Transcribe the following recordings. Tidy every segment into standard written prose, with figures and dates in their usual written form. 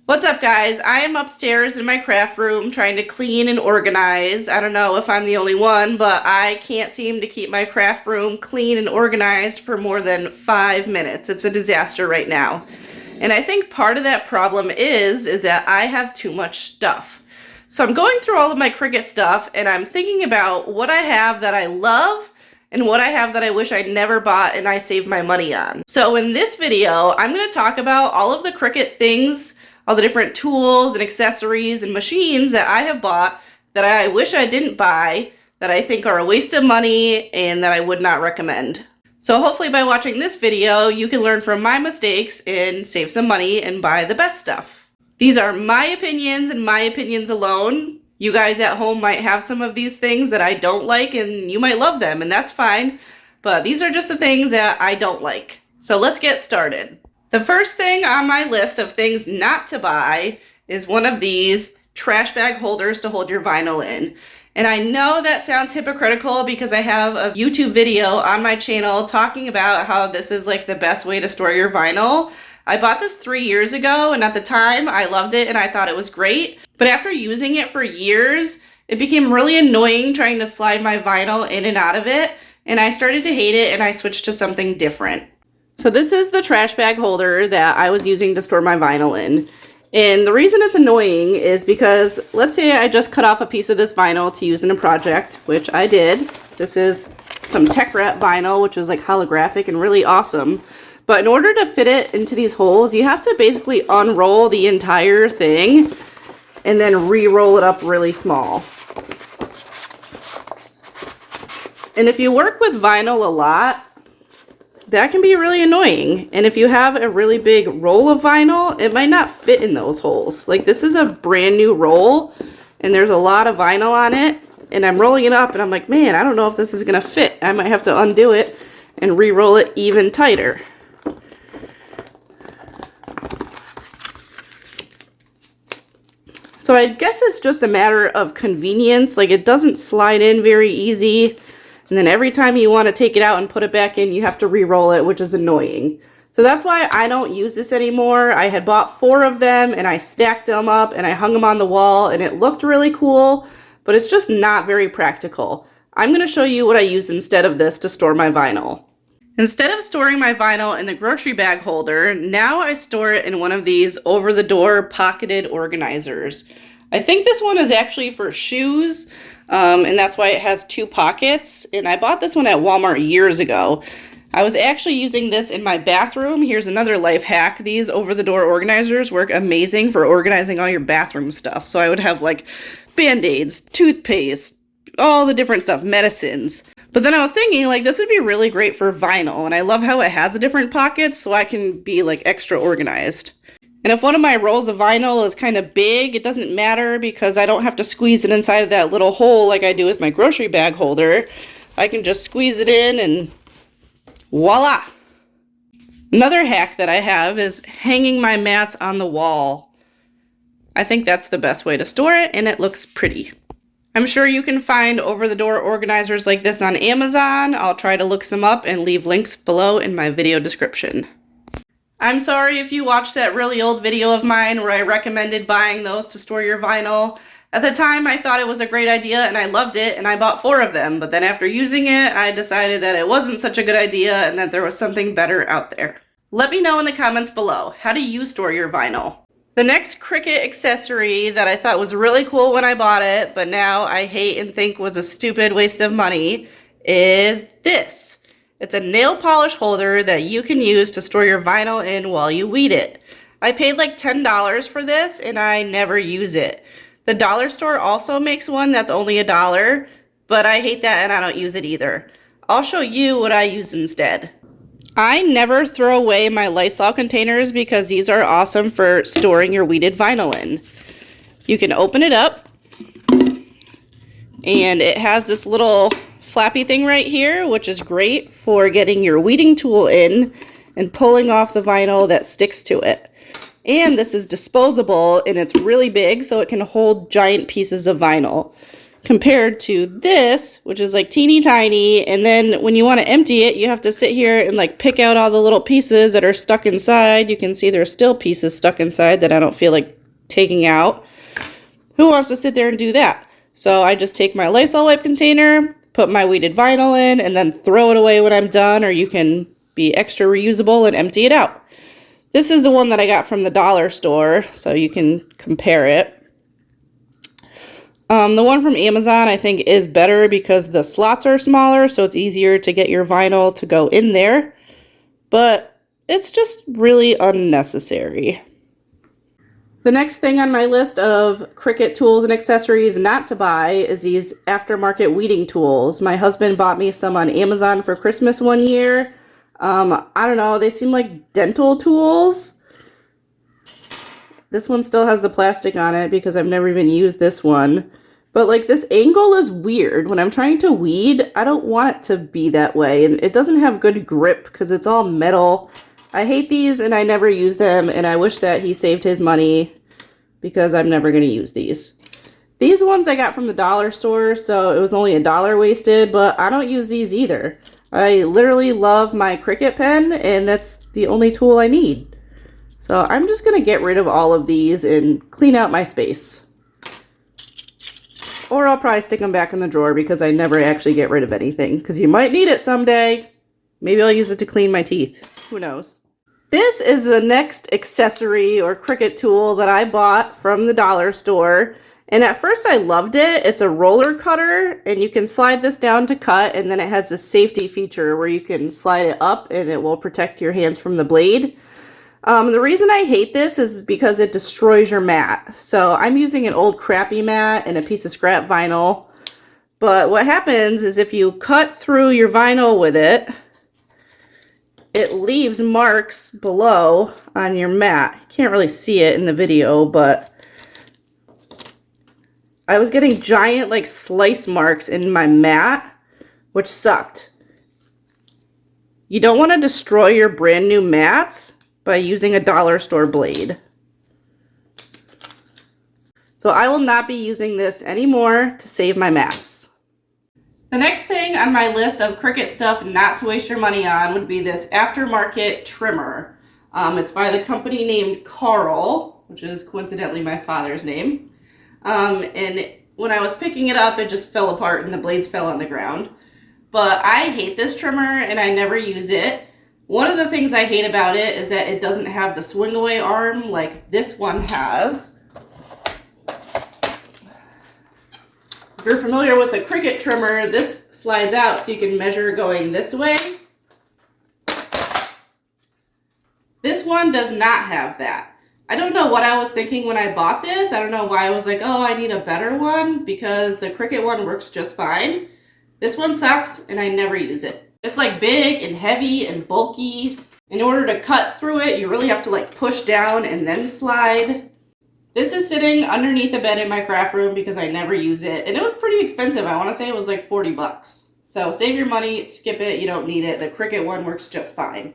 What's up, guys? I am upstairs in my craft room trying to clean and organize. I don't know if I'm the only one, but I can't seem to keep my craft room clean and organized for more than 5 minutes. It's a disaster right now. And I think part of that problem is that I have too much stuff. So I'm going through all of my Cricut stuff and I'm thinking about what I have that I love and what I have that I wish I never bought and I saved my money on. So in this video, I'm going to talk about all of the Cricut things, all the different tools and accessories and machines that I have bought that I wish I didn't buy, that I think are a waste of money and that I would not recommend. So hopefully by watching this video, you can learn from my mistakes and save some money and buy the best stuff. These are my opinions and my opinions alone. You guys at home might have some of these things that I don't like and you might love them, and that's fine. But these are just the things that I don't like. So let's get started. The first thing on my list of things not to buy is one of these trash bag holders to hold your vinyl in. And I know that sounds hypocritical because I have a YouTube video on my channel talking about how this is like the best way to store your vinyl. I bought this 3 years ago and at the time I loved it and I thought it was great. But after using it for years, it became really annoying trying to slide my vinyl in and out of it. And I started to hate it and I switched to something different. So this is the trash bag holder that I was using to store my vinyl in. And the reason it's annoying is because let's say I just cut off a piece of this vinyl to use in a project, which I did. This is some tech wrap vinyl, which is like holographic and really awesome. But in order to fit it into these holes, you have to basically unroll the entire thing and then re-roll it up really small. And if you work with vinyl a lot, that can be really annoying. And if you have a really big roll of vinyl, it might not fit in those holes. Like this is a brand new roll and there's a lot of vinyl on it and I'm rolling it up and I'm like, man, I don't know if this is gonna fit. I might have to undo it and re-roll it even tighter. So I guess it's just a matter of convenience. Like it doesn't slide in very easy. And then every time you want to take it out and put it back in, you have to re-roll it, which is annoying. So that's why I don't use this anymore. I had bought 4 of them and I stacked them up and I hung them on the wall and it looked really cool, but it's just not very practical. I'm going to show you what I use instead of this to store my vinyl. Instead of storing my vinyl in the grocery bag holder, now I store it in one of these over-the-door pocketed organizers. I think this one is actually for shoes. And that's why it has 2 pockets. And I bought this one at Walmart years ago. I was actually using this in my bathroom. Here's another life hack. These over-the-door organizers work amazing for organizing all your bathroom stuff. So I would have like Band-Aids, toothpaste, all the different stuff, medicines. But then I was thinking like this would be really great for vinyl. And I love how it has a different pocket so I can be like extra organized. And if one of my rolls of vinyl is kind of big, it doesn't matter because I don't have to squeeze it inside of that little hole like I do with my grocery bag holder. I can just squeeze it in and voila! Another hack that I have is hanging my mats on the wall. I think that's the best way to store it and it looks pretty. I'm sure you can find over-the-door organizers like this on Amazon. I'll try to look some up and leave links below in my video description. I'm sorry if you watched that really old video of mine where I recommended buying those to store your vinyl. At the time, I thought it was a great idea and I loved it and I bought 4 of them. But then after using it, I decided that it wasn't such a good idea and that there was something better out there. Let me know in the comments below. How do you store your vinyl? The next Cricut accessory that I thought was really cool when I bought it, but now I hate and think was a stupid waste of money, is this. It's a nail polish holder that you can use to store your vinyl in while you weed it. I paid like $10 for this and I never use it. The dollar store also makes one that's only $1, but I hate that and I don't use it either. I'll show you what I use instead. I never throw away my Lysol containers because these are awesome for storing your weeded vinyl in. You can open it up and it has this little flappy thing right here, which is great for getting your weeding tool in and pulling off the vinyl that sticks to it. And this is disposable and it's really big so it can hold giant pieces of vinyl. compared to this, which is like teeny tiny, and then when you want to empty it, you have to sit here and like pick out all the little pieces that are stuck inside. You can see there's still pieces stuck inside that I don't feel like taking out. Who wants to sit there and do that? So I just take my Lysol wipe container, put my weighted vinyl in, and then throw it away when I'm done, or you can be extra reusable and empty it out. This is the one that I got from the dollar store, so you can compare it. The one from Amazon I think is better because the slots are smaller, so it's easier to get your vinyl to go in there, but it's just really unnecessary. The next thing on my list of Cricut tools and accessories not to buy is these aftermarket weeding tools. My husband bought me some on Amazon for Christmas one year. I don't know, they seem like dental tools. This one still has the plastic on it because I've never even used this one. But like this angle is weird. When I'm trying to weed, I don't want it to be that way. And it doesn't have good grip because it's all metal. I hate these and I never use them. And I wish that he saved his money because I'm never going to use these. These ones I got from the dollar store, so it was only $1 wasted, but I don't use these either. I literally love my Cricut pen and that's the only tool I need. So I'm just going to get rid of all of these and clean out my space. Or I'll probably stick them back in the drawer because I never actually get rid of anything. Because you might need it someday. Maybe I'll use it to clean my teeth. Who knows? This is the next accessory or Cricut tool that I bought from the dollar store. And at first I loved it. It's a roller cutter and you can slide this down to cut, and then it has a safety feature where you can slide it up and it will protect your hands from the blade. The reason I hate this is because it destroys your mat. So I'm using an old crappy mat and a piece of scrap vinyl. But what happens is if you cut through your vinyl with it, it leaves marks below on your mat. You can't really see it in the video, but I was getting giant like slice marks in my mat, which sucked. You don't want to destroy your brand new mats by using a dollar store blade. So I will not be using this anymore to save my mats. The next thing on my list of Cricut stuff not to waste your money on would be this aftermarket trimmer. It's by the company named Carl, which is coincidentally my father's name. And when I was picking it up, it just fell apart and the blades fell on the ground. But I hate this trimmer and I never use it. One of the things I hate about it is that it doesn't have the swing away arm like this one has. If you're familiar with the Cricut trimmer, this slides out so you can measure going this way. This one does not have that. I don't know what I was thinking when I bought this. I don't know why I was like, oh, I need a better one, because the Cricut one works just fine. This one sucks and I never use it. It's like big and heavy and bulky. In order to cut through it, you really have to like push down and then slide. This is sitting underneath the bed in my craft room because I never use it. And it was pretty expensive. I want to say it was like 40 bucks. So save your money, skip it, you don't need it. The Cricut one works just fine.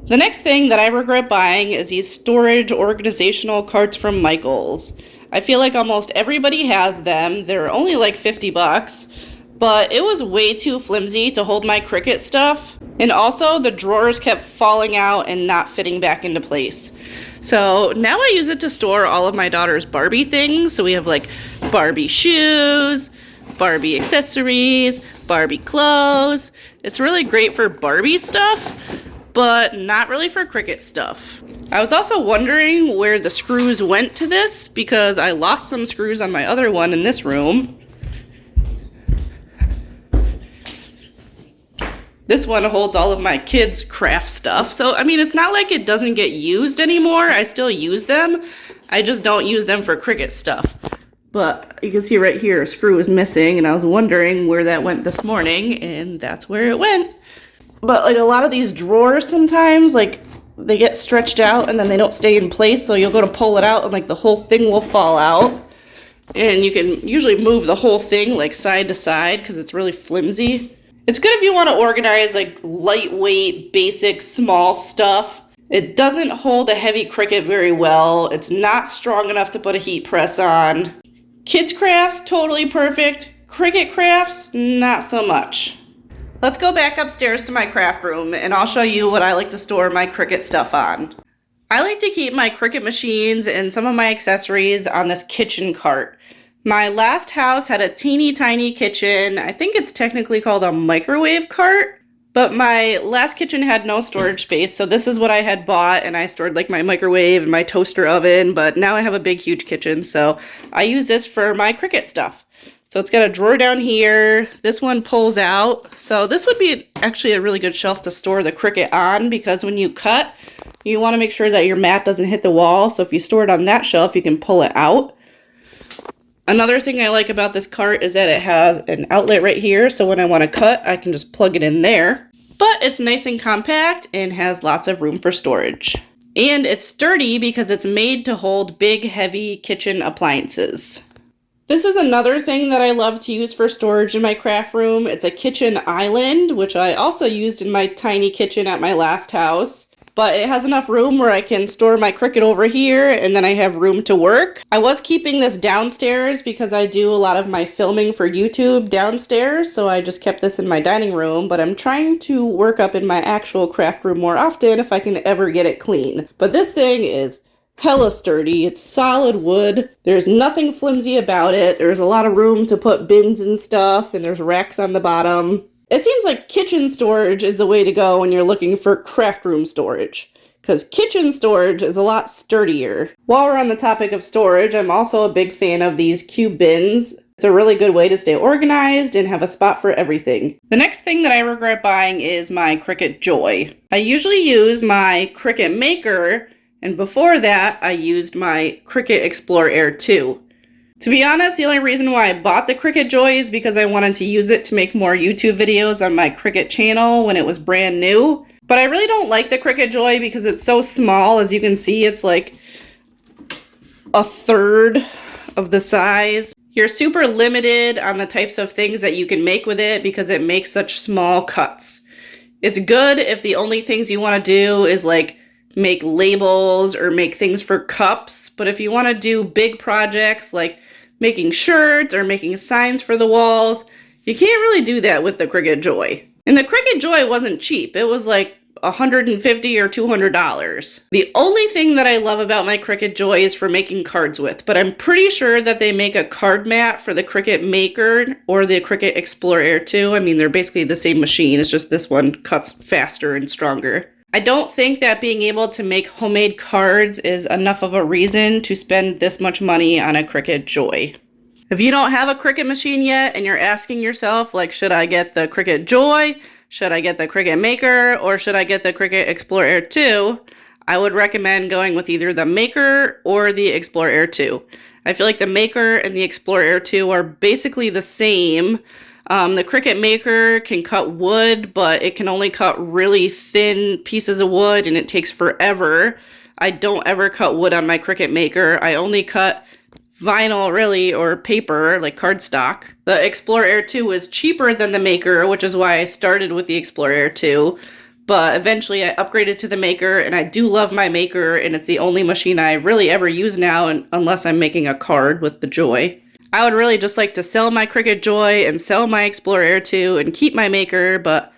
The next thing that I regret buying is these storage organizational carts from Michaels. I feel like almost everybody has them. They're only like 50 bucks. But it was way too flimsy to hold my Cricut stuff. And also the drawers kept falling out and not fitting back into place. So now I use it to store all of my daughter's Barbie things. So we have like Barbie shoes, Barbie accessories, Barbie clothes. It's really great for Barbie stuff, but not really for Cricut stuff. I was also wondering where the screws went to this because I lost some screws on my other one in this room. This one holds all of my kids' craft stuff. So, I mean, it's not like it doesn't get used anymore. I still use them. I just don't use them for Cricut stuff. But you can see right here, a screw is missing, and I was wondering where that went this morning, and that's where it went. But like a lot of these drawers sometimes, like they get stretched out and then they don't stay in place. So you'll go to pull it out and like the whole thing will fall out. And you can usually move the whole thing like side to side because it's really flimsy. It's good if you want to organize like lightweight, basic, small stuff. It doesn't hold a heavy Cricut very well. It's not strong enough to put a heat press on. Kids crafts, totally perfect. Cricut crafts, not so much. Let's go back upstairs to my craft room and I'll show you what I like to store my Cricut stuff on. I like to keep my Cricut machines and some of my accessories on this kitchen cart. My last house had a teeny tiny kitchen. I think it's technically called a microwave cart. But my last kitchen had no storage space, so this is what I had bought, and I stored like my microwave and my toaster oven, but now I have a big, huge kitchen, so I use this for my Cricut stuff. So it's got a drawer down here. This one pulls out. So this would be actually a really good shelf to store the Cricut on, because when you cut, you want to make sure that your mat doesn't hit the wall. So if you store it on that shelf, you can pull it out. Another thing I like about this cart is that it has an outlet right here, so when I want to cut, I can just plug it in there. But it's nice and compact and has lots of room for storage. And it's sturdy because it's made to hold big, heavy kitchen appliances. This is another thing that I love to use for storage in my craft room. It's a kitchen island, which I also used in my tiny kitchen at my last house. But it has enough room where I can store my Cricut over here, and then I have room to work. I was keeping this downstairs because I do a lot of my filming for YouTube downstairs, so I just kept this in my dining room, but I'm trying to work up in my actual craft room more often if I can ever get it clean. But this thing is hella sturdy. It's solid wood. There's nothing flimsy about it. There's a lot of room to put bins and stuff, and there's racks on the bottom. It seems like kitchen storage is the way to go when you're looking for craft room storage, because kitchen storage is a lot sturdier. While we're on the topic of storage, I'm also a big fan of these cube bins. It's a really good way to stay organized and have a spot for everything. The next thing that I regret buying is my Cricut Joy. I usually use my Cricut Maker, and before that, I used my Cricut Explore Air 2. To be honest, the only reason why I bought the Cricut Joy is because I wanted to use it to make more YouTube videos on my Cricut channel when it was brand new. But I really don't like the Cricut Joy because it's so small. As you can see, it's like a third of the size. You're super limited on the types of things that you can make with it because it makes such small cuts. It's good if the only things you want to do is like make labels or make things for cups. But if you want to do big projects like making shirts or making signs for the walls, you can't really do that with the Cricut Joy. And the Cricut Joy wasn't cheap. It was like $150 or $200. The only thing that I love about my Cricut Joy is for making cards with, but I'm pretty sure that they make a card mat for the Cricut Maker or the Cricut Explore Air 2. I mean, they're basically the same machine. It's just this one cuts faster and stronger. I don't think that being able to make homemade cards is enough of a reason to spend this much money on a Cricut Joy. If you don't have a Cricut machine yet and you're asking yourself, like, should I get the Cricut Joy, should I get the Cricut Maker, or should I get the Cricut Explore Air 2, I would recommend going with either the Maker or the Explore Air 2. I feel like the Maker and the Explore Air 2 are basically the same. The Cricut Maker can cut wood, but it can only cut really thin pieces of wood and it takes forever. I don't ever cut wood on my Cricut Maker. I only cut vinyl, really, or paper, like cardstock. The Explore Air 2 is cheaper than the Maker, which is why I started with the Explore Air 2. But eventually I upgraded to the Maker, and I do love my Maker, and it's the only machine I really ever use now, unless I'm making a card with the Joy. I would really just like to sell my Cricut Joy and sell my Explore Air 2 and keep my Maker, but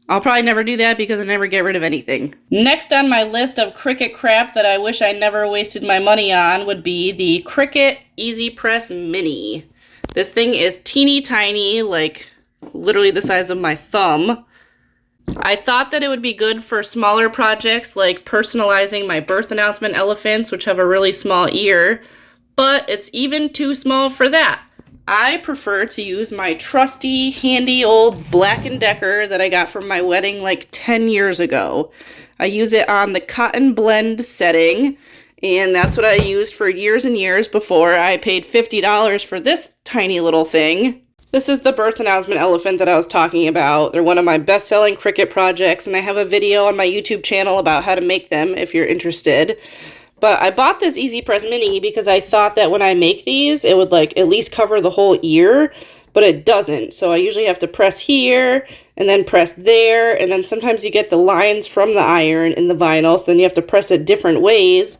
I'll probably never do that because I never get rid of anything. Next on my list of Cricut crap that I wish I never wasted my money on would be the Cricut EasyPress Mini. This thing is teeny tiny, like literally the size of my thumb. I thought that it would be good for smaller projects like personalizing my birth announcement elephants, which have a really small ear. But it's even too small for that. I prefer to use my trusty, handy old Black & Decker that I got from my wedding like 10 years ago. I use it on the cotton blend setting, and that's what I used for years and years before I paid $50 for this tiny little thing. This is the birth announcement elephant that I was talking about. They're one of my best-selling Cricut projects, and I have a video on my YouTube channel about how to make them if you're interested. But I bought this EasyPress Mini because I thought that when I make these, it would like at least cover the whole ear, but it doesn't. So I usually have to press here and then press there, and then sometimes you get the lines from the iron in the vinyl, so then you have to press it different ways,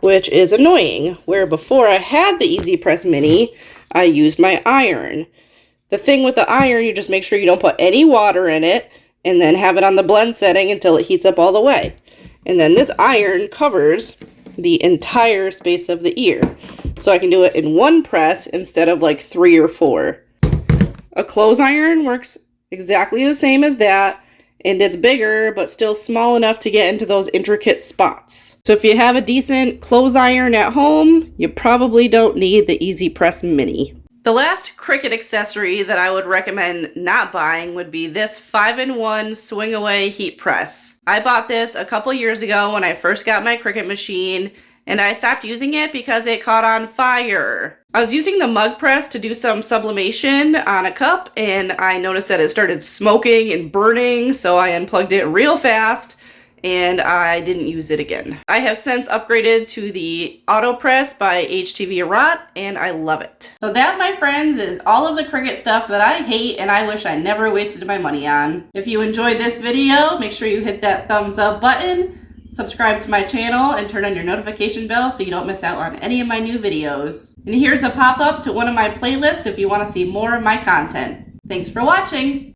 which is annoying. Where before I had the EasyPress Mini, I used my iron. The thing with the iron, you just make sure you don't put any water in it, and then have it on the blend setting until it heats up all the way. And then this iron covers the entire space of the ear. So I can do it in one press instead of like 3 or 4. A clothes iron works exactly the same as that, and it's bigger but still small enough to get into those intricate spots. So if you have a decent clothes iron at home, you probably don't need the EasyPress Mini. The last Cricut accessory that I would recommend not buying would be this 5-in-1 swing away heat press. I bought this a couple years ago when I first got my Cricut machine, and I stopped using it because it caught on fire. I was using the mug press to do some sublimation on a cup, and I noticed that it started smoking and burning, so I unplugged it real fast, and I didn't use it again. I have since upgraded to the Auto Press by HTV Arat, and I love it. So that, my friends, is all of the Cricut stuff that I hate and I wish I never wasted my money on. If you enjoyed this video, make sure you hit that thumbs up button, subscribe to my channel, and turn on your notification bell so you don't miss out on any of my new videos. And here's a pop-up to one of my playlists if you want to see more of my content. Thanks for watching!